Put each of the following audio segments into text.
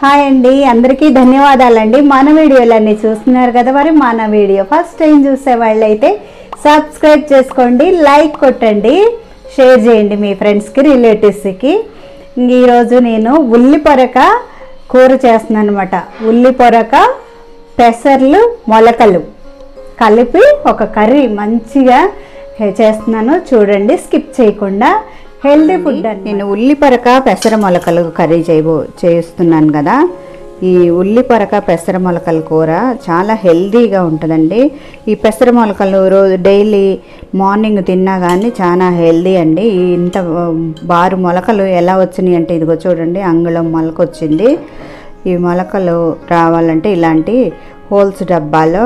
Hi అండి, అందరికీ ధన్యవాదాలండి. మన వీడియోలన్నీ చూస్తున్నారు కదా. మరి మన వీడియో ఫస్ట్ టైం చూసే వాళ్ళైతే సబ్స్క్రైబ్ చేసుకోండి, లైక్ కొట్టండి, షేర్ చేయండి మీ ఫ్రెండ్స్కి, రిలేటివ్స్కి. ఈరోజు నేను ఉల్లి పొరక కూర చేస్తున్నాను అనమాట. ఉల్లి పొరక, పెసర్లు, మొలకలు కలిపి ఒక కర్రీ మంచిగా చేస్తున్నాను, చూడండి స్కిప్ చేయకుండా. హెల్దీ ఫుడ్ అని నేను ఉల్లి పొరక పెసర మొలకలు కర్రీ చేస్తున్నాను కదా. ఈ ఉల్లి పొరక పెసర మొలకల కూర చాలా హెల్దీగా ఉంటుందండి. ఈ పెసర మొలకలు రోజు డైలీ మార్నింగ్ తిన్నా కానీ చాలా హెల్దీ అండి. ఇంత బారు మొలకలు ఎలా వచ్చినాయి అంటే ఇదిగో చూడండి, అంగుళం మొలక వచ్చింది. ఈ మొలకలు రావాలంటే ఇలాంటి హోల్స్ డబ్బాలో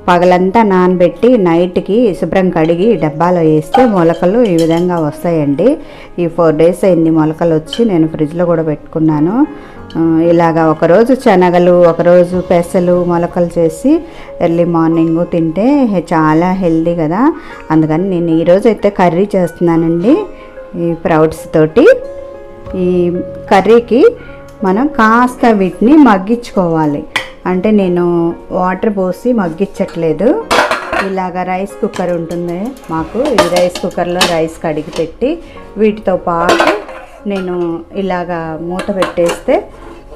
పగలంతా నానబెట్టి నైట్కి శుభ్రం కడిగి డబ్బాలో వేస్తే మొలకలు ఈ విధంగా వస్తాయండి. ఈ 4 days అయింది మొలకలు వచ్చి, నేను ఫ్రిడ్జ్లో కూడా పెట్టుకున్నాను. ఇలాగా ఒకరోజు శనగలు, ఒకరోజు పెసలు, మొలకలు చేసి ఎర్లీ మార్నింగ్ తింటే చాలా హెల్దీ కదా. అందుకని నేను ఈరోజు అయితే కర్రీ చేస్తున్నానండి ఈ స్ప్రౌట్స్ తోటి. ఈ కర్రీకి మనం కాస్త వీటిని మగ్గించుకోవాలి. అంటే నేను వాటర్ పోసి మగ్గించట్లేదు. ఇలాగ రైస్ కుక్కర్ ఉంటుంది మాకు, ఈ రైస్ కుక్కర్లో రైస్ కడిగి పెట్టి వీటితో పాటు నేను ఇలాగా మూత పెట్టేస్తే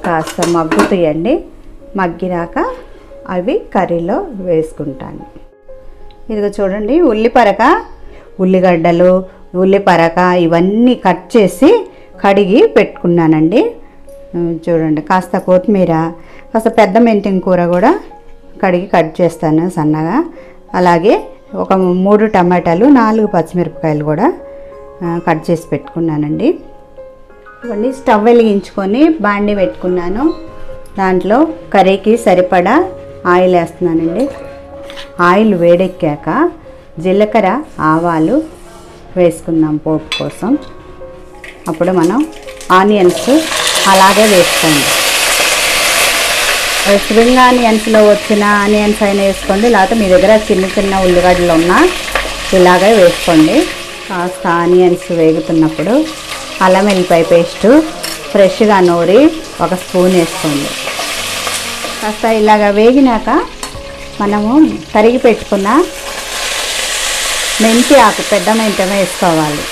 కాస్త మగ్గుతాయండి. మగ్గినాక అవి కర్రీలో వేసుకుంటాను. ఇదిగో చూడండి, ఉల్లిపరక, ఉల్లిగడ్డలు, ఉల్లిపరక ఇవన్నీ కట్ చేసి కడిగి పెట్టుకున్నానండి. చూడండి, కాస్త కొత్తిమీర, కాస్త పెద్ద మెంతి కూర కూడా కడిగి కట్ చేస్తాను సన్నగా. అలాగే ఒక 3 టమాటాలు, 4 పచ్చిమిరపకాయలు కూడా కట్ చేసి పెట్టుకున్నానండి. ఇవన్నీ స్టవ్ వెలిగించుకొని బాండి పెట్టుకున్నాను. దాంట్లో కర్రీకి సరిపడా ఆయిల్ వేస్తున్నానండి. ఆయిల్ వేడెక్కాక జీలకర్ర, ఆవాలు వేసుకుందాం పోపు కోసం. అప్పుడు మనం ఆనియన్స్ అలాగే వేసుకోండి. స్ప్రింగ్ ఆనియన్స్లో వచ్చిన ఆనియన్స్ అయినా వేసుకోండి, లేకపోతే మీ దగ్గర చిన్న చిన్న ఉల్లిగడ్డలు ఉన్నా ఇలాగే వేసుకోండి. కాస్త ఆనియన్స్ వేగుతున్నప్పుడు అల్లం వెల్లిపాయ పేస్టు ఫ్రెష్గా నూరి 1 స్పూన్ వేసుకోండి. కాస్త ఇలాగ వేగినాక మనము తరిగి పెట్టుకున్న మెంతి ఆకు, పెద్ద మెంతమే వేసుకోవాలి.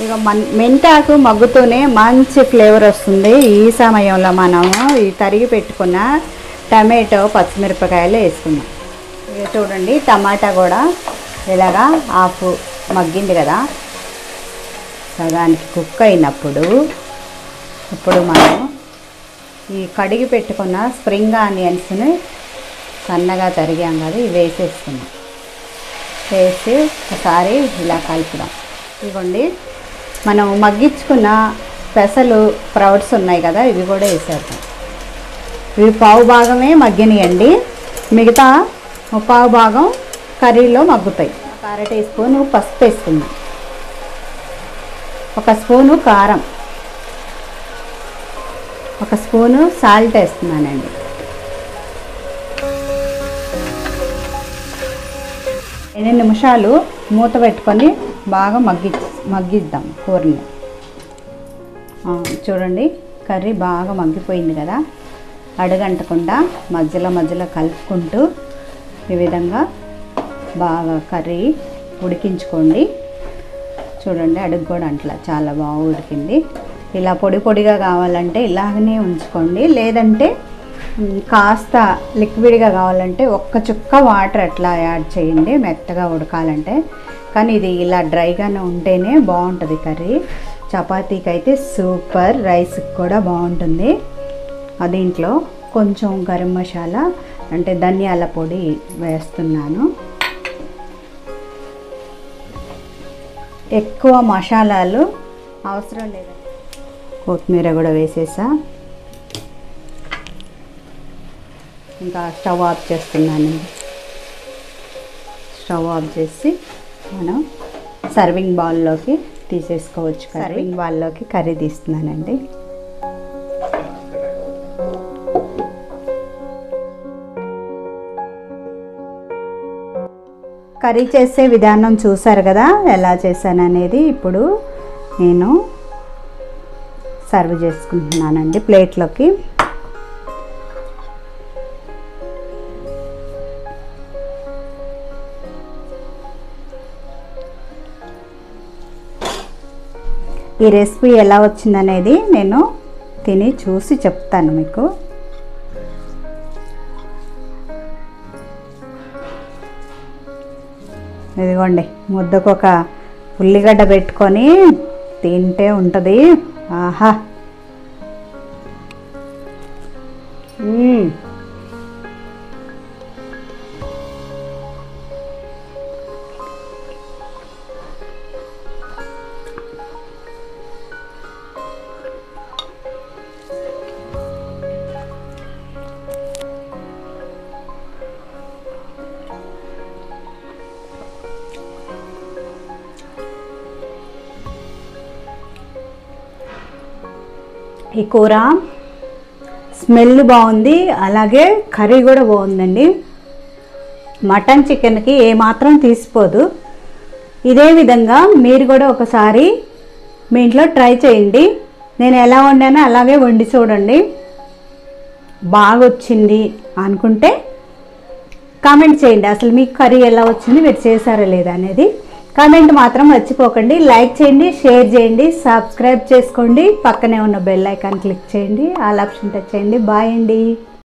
ఇక మెంతాకు మగ్గుతూనే మంచి ఫ్లేవర్ వస్తుంది. ఈ సమయంలో మనము ఈ తరిగి పెట్టుకున్న టమాటో, పచ్చిమిరపకాయలు వేసుకున్నాం. ఇక చూడండి, టమాటా కూడా ఇలాగా హాఫ్ మగ్గింది కదా. సగానికి కుక్ అయినప్పుడు ఇప్పుడు మనం ఈ కడిగి పెట్టుకున్న స్ప్రింగ్ ఆనియన్స్ని సన్నగా తరిగాం కదా, ఇవి వేసేసుకున్నాం. వేసి ఒకసారి ఇలా కలుపుదాం. ఇదిగోండి, మనం మగ్గించుకున్న పెసలు, స్ప్రౌట్స్ ఉన్నాయి కదా, ఇవి కూడా వేసేద్దాం. ఇవి పావు భాగమే మగ్గినాయండి, మిగతా పావు భాగం కర్రీలో మగ్గుతాయి. 1/2 టీ స్పూను పసుపు వేసుకుందాం, 1 స్పూను కారం, 1 స్పూను సాల్ట్ వేస్తున్నానండి. 2 నిమిషాలు మూత పెట్టుకొని బాగా మగ్గిద్దాం కూరని. చూడండి, కర్రీ బాగా మగ్గిపోయింది కదా. అడుగంటకుండా మధ్యలో కలుపుకుంటూ ఈ విధంగా బాగా కర్రీ ఉడికించుకోండి. చూడండి, అడుగు కూడా అంట్లా చాలా బాగా ఉడికింది. ఇలా పొడి పొడిగా కావాలంటే ఇలాగనే ఉంచుకోండి, లేదంటే కాస్త లిక్విడ్గా కావాలంటే 1 చుక్క వాటర్ అట్లా యాడ్ చేయండి మెత్తగా ఉడకాలంటే. కానీ ఇది ఇలా డ్రైగానే ఉంటేనే బాగుంటుంది కర్రీ. చపాతీకి అయితే సూపర్, రైస్కి కూడా బాగుంటుంది. దీంట్లో కొంచెం గరం మసాలా అంటే ధనియాల పొడి వేస్తున్నాను. ఎక్కువ మసాలాలు అవసరం లేదు. కొత్తిమీర కూడా వేసేసా. ఇంకా స్టవ్ ఆఫ్ చేస్తున్నాను. స్టవ్ ఆఫ్ చేసి మనం సర్వింగ్ బౌల్లోకి తీసేసుకోవచ్చు. సర్వింగ్ బౌల్లోకి కర్రీ తీస్తున్నానండి. కర్రీ చేసే విధానం చూసారు కదా ఎలా చేశాను అనేది. ఇప్పుడు నేను సర్వ్ చేసుకుంటున్నానండి ప్లేట్లోకి. ఈ రెసిపీ ఎలా వచ్చిందనేది నేను తిని చూసి చెప్తాను మీకు. ఇదిగోండి, ముద్దకు ఒక ఉల్లిగడ్డ పెట్టుకొని తింటే ఉంటుంది. ఆహా, ఈ కూర స్మెల్ బాగుంది, అలాగే కర్రీ కూడా బాగుందండి. మటన్ చికెన్కి ఏమాత్రం తీసిపోదు. ఇదే విధంగా మీరు కూడా ఒకసారి మీ ఇంట్లో ట్రై చేయండి. నేను ఎలా వండానో అలాగే వండి చూడండి. బాగా వచ్చింది అనుకుంటే కామెంట్ చేయండి. అసలు మీకు కర్రీ ఎలా వచ్చింది, మీరు చేశారా లేదా అనేది కామెంట్ మాత్రం మర్చిపోకండి. లైక్ చేయండి, షేర్ చేయండి, సబ్స్క్రైబ్ చేసుకోండి. పక్కనే ఉన్న బెల్ ఐకాన్ క్లిక్ చేయండి, ఆల్ ఆప్షన్ టచ్ చేయండి. బాయ్ అండి.